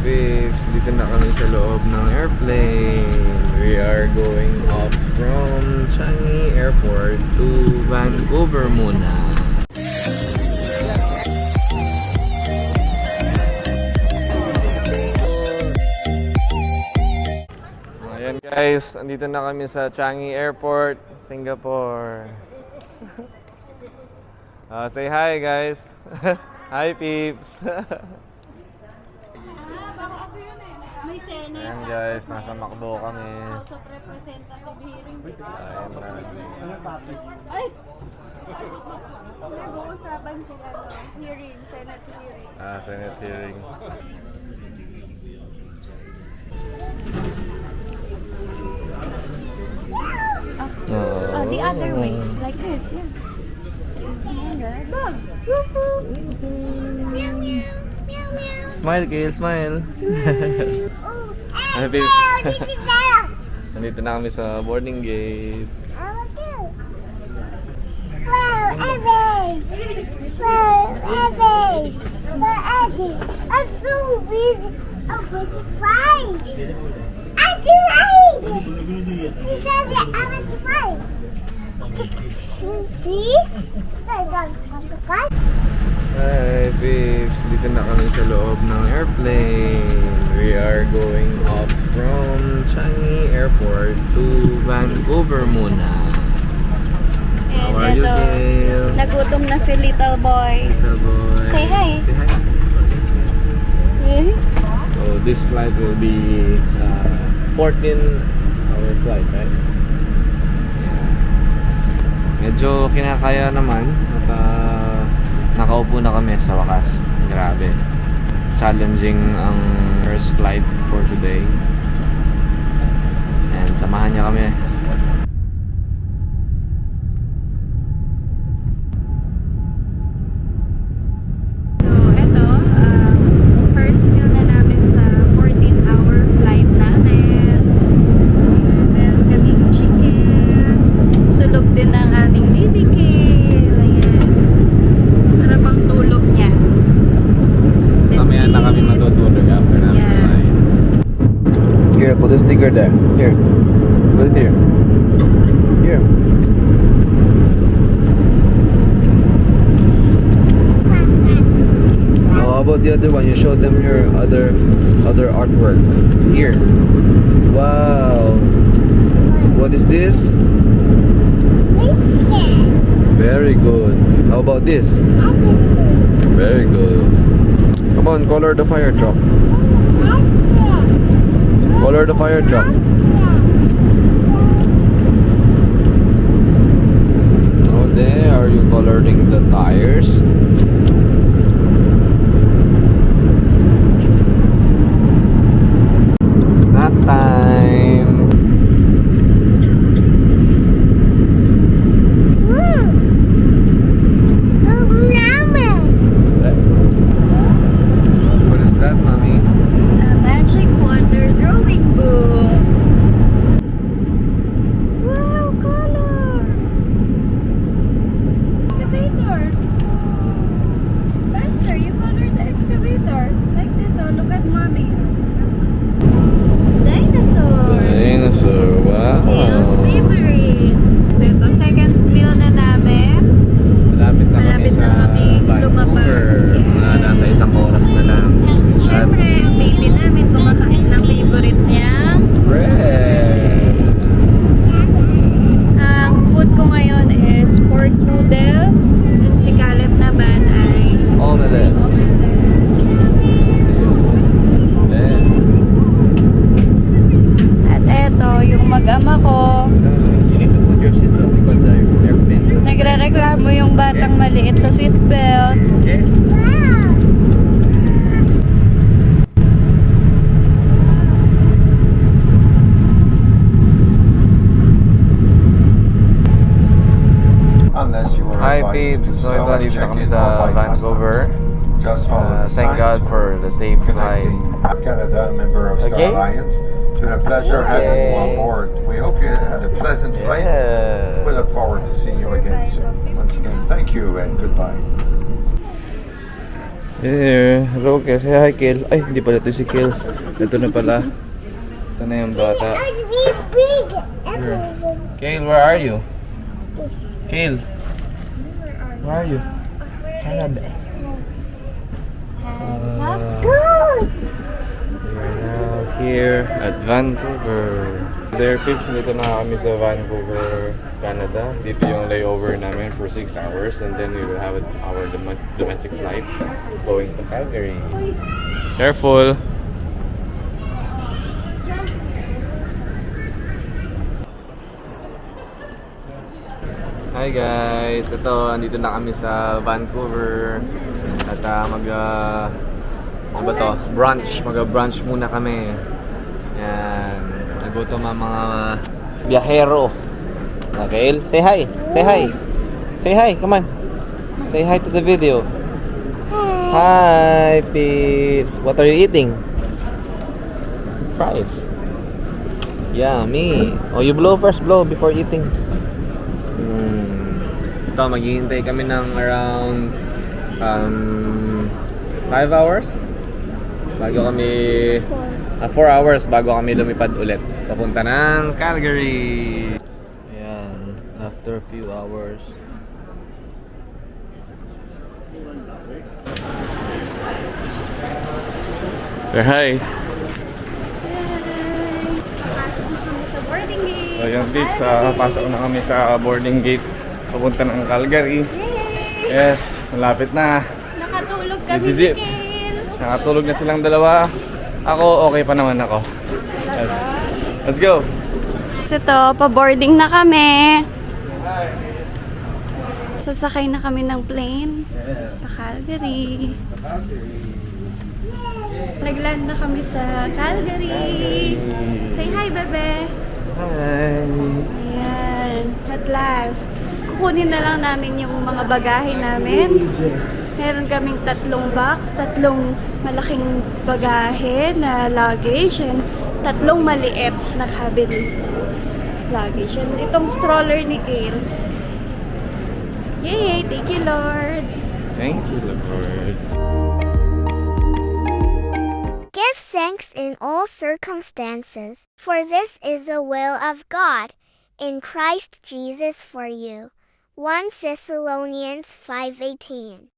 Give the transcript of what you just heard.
peeps, dito na kami sa loob ng airplane. We are going off from Changi Airport to Vancouver muna. Ayan guys, andito na kami sa Changi Airport, Singapore. Say hi guys. Hi peeps. May Senate. Ayan guys, nasa McDo kami. House of Representative hearing. Ayan na. Ay! Nag-uusapan sila hearing, Senate hearing. Senate hearing. The other way, like this, yeah. Dog! Woof woof! Meow meow! Meow meow! Smile, Gail, smile. Hi, peeps. Nandito na kami sa boarding gate. Hi peeps, dito na kami sa loob ng airplane. We are going off from Changi Airport to Vancouver muna. How are you, Gail? Nagutom na si little boy. Little boy. Say hi. Say hi. So this flight will be 14-hour flight, right? Yeah. Medyo kinakaya naman at nakaupo na kami sa wakas. Grabe. Challenging ang first flight for today. And samahan niya kami. So, eto, first meal na namin sa 14-hour flight namin. Meron kaming chicken. Tulog din ang aming baby kale. Ayan. Sarap ang tulog niya. Mamaya na kami matutulog after namin kumain. Here, put the sticker there. Here. Put it here. Here. How about the other one? You show them your other artwork. Here. Wow. What is this? Very good. How about this? Very good. Come on, color the fire truck. Color the fire truck. Oh, there. Are you coloring the tires? Snack time. What is that, mommy? A magic wonder drawing book. Wow, colors! Excavator. Master, you colored the excavator. Like this, oh, look at mommy. Dinosaurs. Dinosaur. Kale's Wow. favorite. So, ito, second meal na namin. Malapit na kami Malapit sa na kami Vancouver. lumabas. Mga nasa isang oras na lang. Siyempre, ang baby namin kumakain ng favorite niya. Bread. Ang food ko ngayon is pork noodle. At si Caleb naman ay Omelette. Bread. At eto, yung mag-ama ko, You need to put your seatbelt because the airplane will... nagre-reklamo yung batang maliit sa seatbelt. Okay. Hi peeps, so ito dito na kami sa Vancouver. Thank God for the safe flight. Canada, member of Star Okay. Alliance. It's been a pleasure having you on board. We hope you had a pleasant flight. We look forward to seeing you again soon. Once again, thank you and goodbye. Here. Hello, Kel. Say hi, Kel. Ay, hindi pala ito si Kel. Ito na pala. Ito na yung bata. Here. Kel, where are you? Kel. Where are you? Canada. We're now here at Vancouver. There, Pips, dito na kami sa Vancouver, Canada. Dito yung layover namin for 6 hours and then we will have our domestic flight going to Calgary. Careful! Hi guys! Ito, andito na kami sa Vancouver at ano ba to? Brunch. Mag-brunch muna kami. Yan. Nagutom ang mga biyahero. Okay? Say hi! Say hi! Say hi! Come on! Say hi to the video. Hi, peeps! What are you eating? Fries. Yummy! Oh, you blow first. Blow before eating. Ito, maghihintay kami ng around 5 hours bago kami 4 hours bago kami lumipad ulit papunta ng Calgary. Ayan, after a few hours. Say hi. Sa boarding gate. So yung tips, pasok na kami sa boarding gate papunta ng Calgary. Yes, malapit na. Nakatulog This kami is ni it. Kel. Nakatulog na silang dalawa. Ako, okay pa naman ako. Yes. Let's go! So to, pa-boarding na kami. Sasakay na kami ng plane. Sa Calgary. Nagland na kami sa Calgary. Say hi, bebe. Hi! Ayan. At last. Kukunin na lang namin yung mga bagahe namin. Meron kaming 3 box, 3 malaking bagahe na luggage, and 3 maliit na cabin luggage. And itong stroller ni Kale. Yay! Thank you, Lord! Thank you, Lord. Give thanks in all circumstances, for this is the will of God in Christ Jesus for you. 1 Thessalonians 5:18